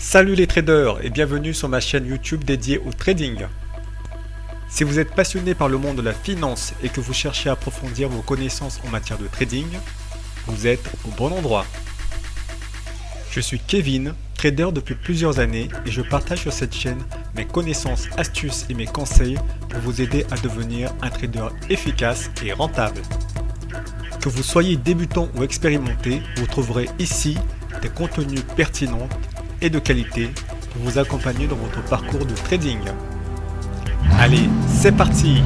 Salut les traders et bienvenue sur ma chaîne YouTube dédiée au trading. Si vous êtes passionné par le monde de la finance et que vous cherchez à approfondir vos connaissances en matière de trading, vous êtes au bon endroit. Je suis Kevin, trader depuis plusieurs années et je partage sur cette chaîne mes connaissances, astuces et mes conseils pour vous aider à devenir un trader efficace et rentable. Que vous soyez débutant ou expérimenté, vous trouverez ici des contenus pertinents et de qualité pour vous accompagner dans votre parcours de trading. Allez, c'est parti!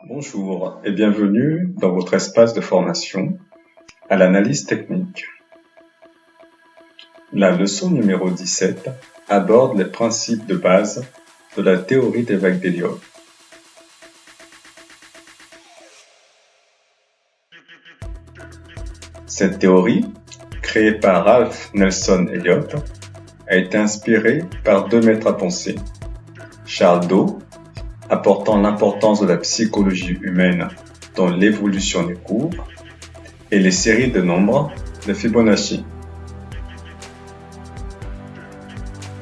Bonjour et bienvenue dans votre espace de formation à l'analyse technique. La leçon numéro 17 aborde les principes de base de la théorie des vagues d'Elliott. Cette théorie, créée par Ralph Nelson Elliott, a été inspirée par deux maîtres à penser, Charles Dow, apportant l'importance de la psychologie humaine dans l'évolution des courbes, et les séries de nombres de Fibonacci.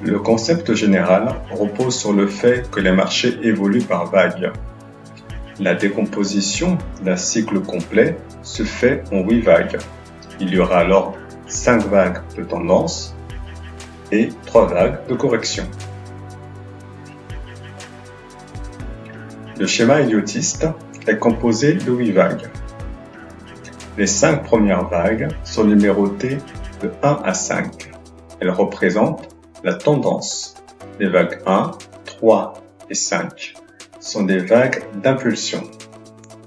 Le concept général repose sur le fait que les marchés évoluent par vagues. La décomposition d'un cycle complet se fait en 8 vagues. Il y aura alors 5 vagues de tendance et 3 vagues de correction. Le schéma elliotiste est composé de 8 vagues. Les 5 premières vagues sont numérotées de 1 à 5. Elles représentent la tendance. Les vagues 1, 3 et 5 sont des vagues d'impulsion.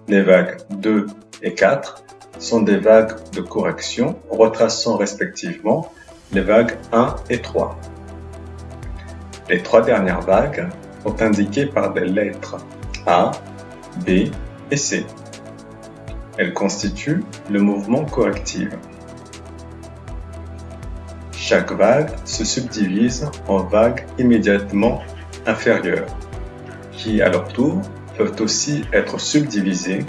Les vagues 2 et 4 sont des vagues de correction retraçant respectivement les vagues 1 et 3. Les 3 dernières vagues sont indiquées par des lettres A, B et C. Elles constituent le mouvement correctif. Chaque vague se subdivise en vagues immédiatement inférieures, qui à leur tour peuvent aussi être subdivisées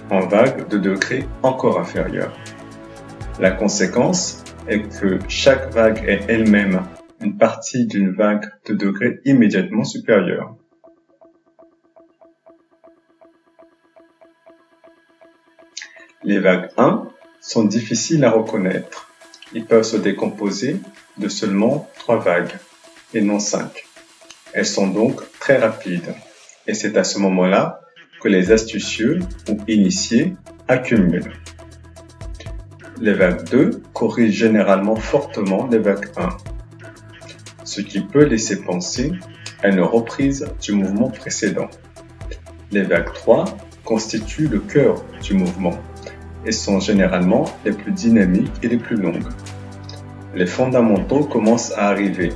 en vagues de degrés encore inférieurs. La conséquence est que chaque vague est elle-même une partie d'une vague de degrés immédiatement supérieur. Les vagues 1 sont difficiles à reconnaître. Ils peuvent se décomposer de seulement 3 vagues et non 5. Elles sont donc très rapides et c'est à ce moment-là que les astucieux ou initiés accumulent. Les vagues 2 corrigent généralement fortement les vagues 1, ce qui peut laisser penser à une reprise du mouvement précédent. Les vagues 3 constituent le cœur du mouvement et sont généralement les plus dynamiques et les plus longues. Les fondamentaux commencent à arriver.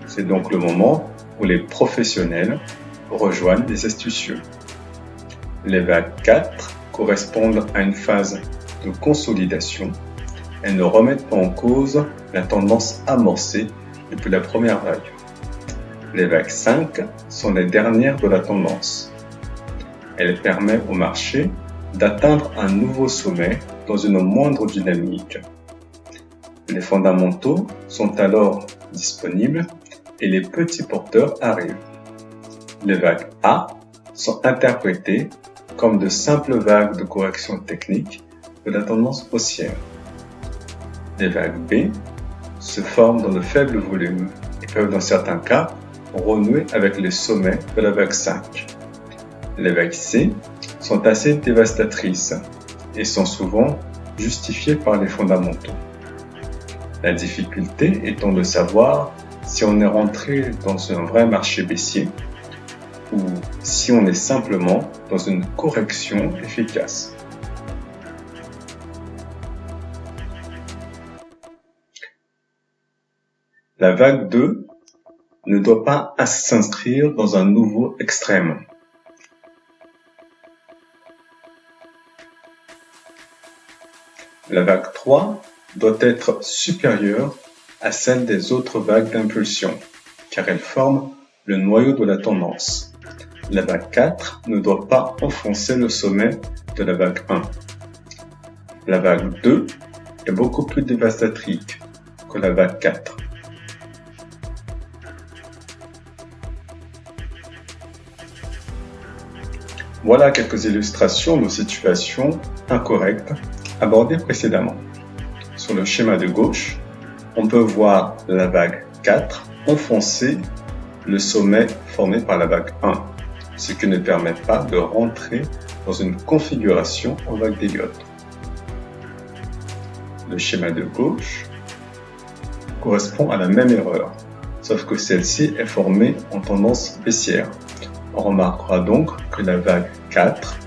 C'est donc le moment où les professionnels rejoignent les astucieux. Les vagues 4 correspondent à une phase de consolidation. Elles ne remettent pas en cause la tendance amorcée depuis la première vague. Les vagues 5 sont les dernières de la tendance. Elles permettent au marché d'atteindre un nouveau sommet dans une moindre dynamique. Les fondamentaux sont alors disponibles et les petits porteurs arrivent. Les vagues A sont interprétées comme de simples vagues de correction technique de la tendance haussière. Les vagues B se forment dans de faibles volumes et peuvent dans certains cas renouer avec les sommets de la vague 5. Les vagues C sont assez dévastatrices et sont souvent justifiées par les fondamentaux. La difficulté étant de savoir si on est rentré dans un vrai marché baissier ou si on est simplement dans une correction efficace. La vague 2 ne doit pas s'inscrire dans un nouveau extrême. La vague 3 doit être supérieure à celle des autres vagues d'impulsion, car elle forme le noyau de la tendance. La vague 4 ne doit pas enfoncer le sommet de la vague 1. La vague 2 est beaucoup plus dévastatrice que la vague 4. Voilà quelques illustrations de situations incorrectes abordées précédemment. Sur le schéma de gauche, on peut voir la vague 4 enfoncer le sommet formé par la vague 1, ce qui ne permet pas de rentrer dans une configuration en vague d'Elliott. Le schéma de gauche correspond à la même erreur, sauf que celle-ci est formée en tendance baissière. On remarquera donc que la vague 4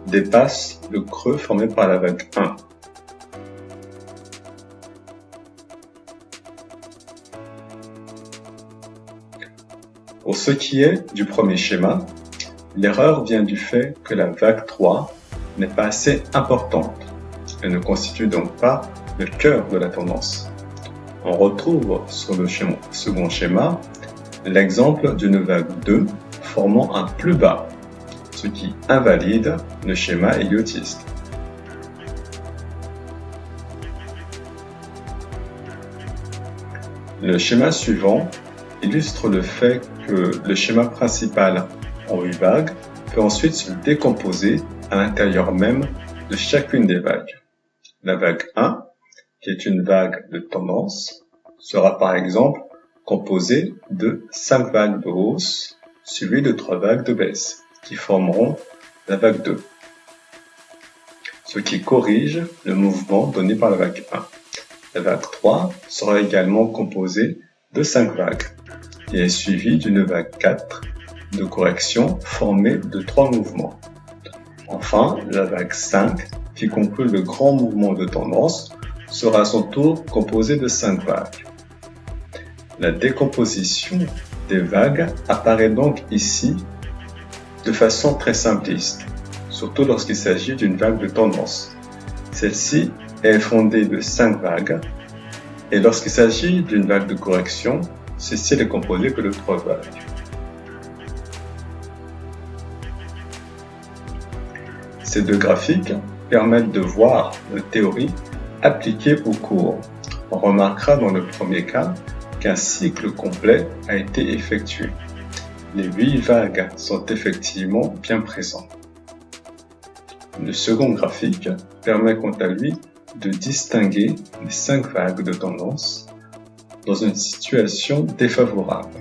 dépasse le creux formé par la vague 1. Pour ce qui est du premier schéma, l'erreur vient du fait que la vague 3 n'est pas assez importante. Elle ne constitue donc pas le cœur de la tendance. On retrouve sur le second schéma l'exemple d'une vague 2 formant un plus bas, ce qui invalide le schéma héliottiste. Le schéma suivant illustre le fait que le schéma principal en 8 vagues peut ensuite se décomposer à l'intérieur même de chacune des vagues. La vague 1, qui est une vague de tendance, sera par exemple composée de 5 vagues de hausse suivies de 3 vagues de baisse, qui formeront la vague 2, ce qui corrige le mouvement donné par la vague 1. La vague 3 sera également composée de 5 vagues, et est suivie d'une vague 4 de correction formée de 3 mouvements. Enfin, la vague 5, qui conclut le grand mouvement de tendance, sera à son tour composée de 5 vagues. La décomposition des vagues apparaît donc ici de façon très simpliste, surtout lorsqu'il s'agit d'une vague de tendance. Celle-ci est fondée de 5 vagues, et lorsqu'il s'agit d'une vague de correction, celle-ci n'est composée que de 3 vagues. Ces deux graphiques permettent de voir la théorie appliquée au cours. On remarquera dans le premier cas qu'un cycle complet a été effectué. Les 8 vagues sont effectivement bien présentes. Le second graphique permet quant à lui de distinguer les 5 vagues de tendance dans une situation défavorable.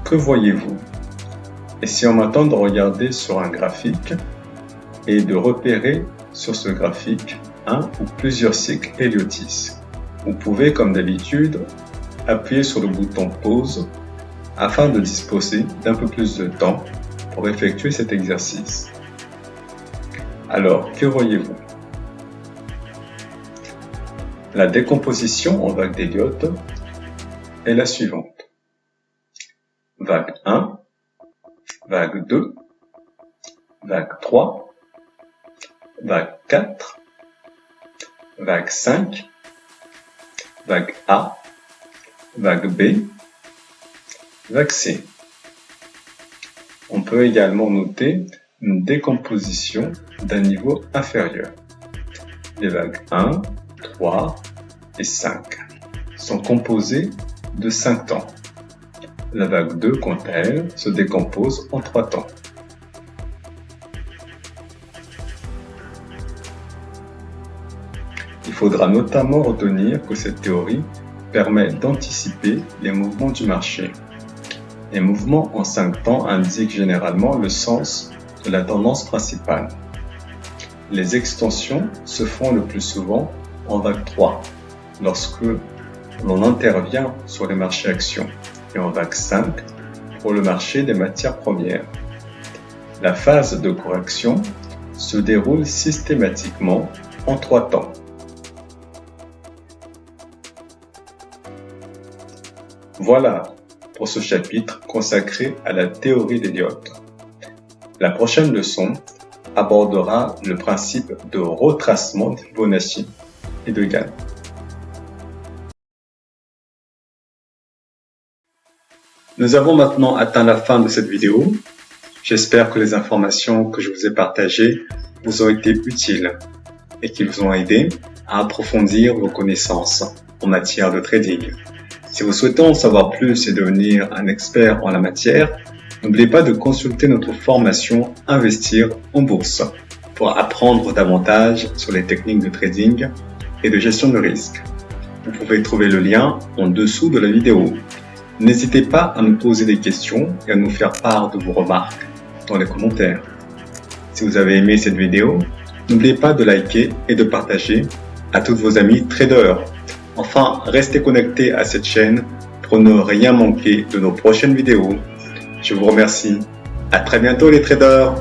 Que voyez-vous? Essayons maintenant de regarder sur un graphique et de repérer sur ce graphique un ou plusieurs cycles héliotistes. Vous pouvez, comme d'habitude, appuyer sur le bouton pause afin de disposer d'un peu plus de temps pour effectuer cet exercice. Alors, que voyez-vous? La décomposition en vagues d'Elliott est la suivante. Vague 1, vague 2, vague 3, vague 4, vague 5, vague A, vague B, vague C. On peut également noter une décomposition d'un niveau inférieur. Les vagues 1, 3 et 5 sont composées de 5 temps. La vague 2, quant à elle, se décompose en 3 temps. Il faudra notamment retenir que cette théorie permet d'anticiper les mouvements du marché. Les mouvements en 5 temps indiquent généralement le sens de la tendance principale. Les extensions se font le plus souvent en vague 3, lorsque l'on intervient sur les marchés actions, et en vague 5 pour le marché des matières premières. La phase de correction se déroule systématiquement en 3 temps. Voilà pour ce chapitre consacré à la théorie d'Elliott. La prochaine leçon abordera le principe de retracement de Fibonacci et de Gann. Nous avons maintenant atteint la fin de cette vidéo. J'espère que les informations que je vous ai partagées vous ont été utiles et qu'ils vous ont aidé à approfondir vos connaissances en matière de trading. Si vous souhaitez en savoir plus et devenir un expert en la matière, n'oubliez pas de consulter notre formation Investir en bourse pour apprendre davantage sur les techniques de trading et de gestion de risque. Vous pouvez trouver le lien en dessous de la vidéo. N'hésitez pas à nous poser des questions et à nous faire part de vos remarques dans les commentaires. Si vous avez aimé cette vidéo, n'oubliez pas de liker et de partager à tous vos amis traders. Enfin, restez connectés à cette chaîne pour ne rien manquer de nos prochaines vidéos. Je vous remercie. À très bientôt les traders!